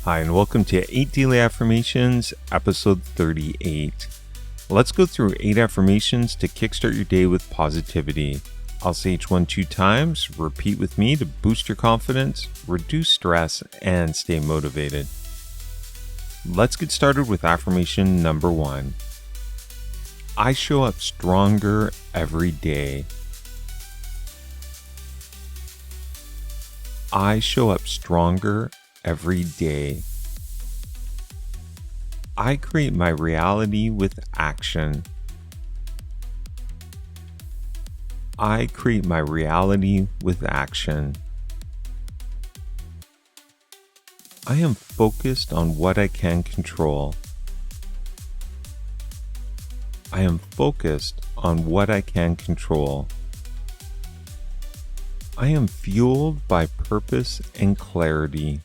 Hi, and welcome to 8 Daily Affirmations, episode 38. Let's go through 8 affirmations to kickstart your day with positivity. I'll say each one 2 times, repeat with me to boost your confidence, reduce stress, and stay motivated. Let's get started with affirmation number 1. I show up stronger every day. I show up stronger every day. I create my reality with action. I create my reality with action. I am focused on what I can control. I am focused on what I can control. I am fueled by purpose and clarity.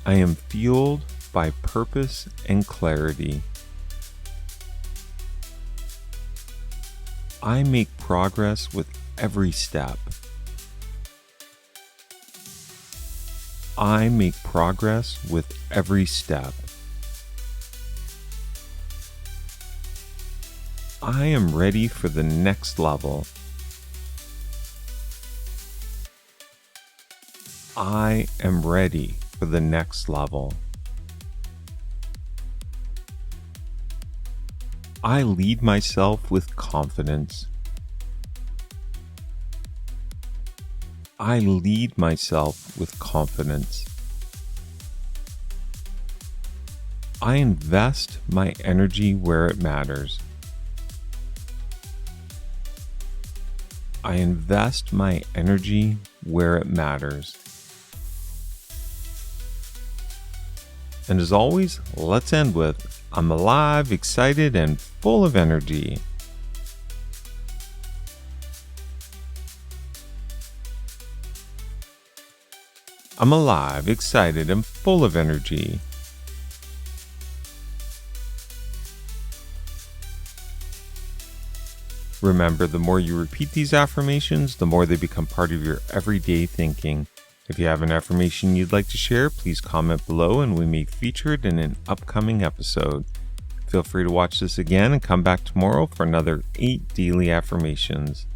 I am fueled by purpose and clarity. I make progress with every step. I make progress with every step. I am ready for the next level. I am ready for the next level. I lead myself with confidence. I lead myself with confidence. I invest my energy where it matters. I invest my energy where it matters. And as always, let's end with, I'm alive, excited, and full of energy. I'm alive, excited, and full of energy. Remember, the more you repeat these affirmations, the more they become part of your everyday thinking. If you have an affirmation you'd like to share, please comment below and we may feature it in an upcoming episode. Feel free to watch this again and come back tomorrow for another 8 daily affirmations.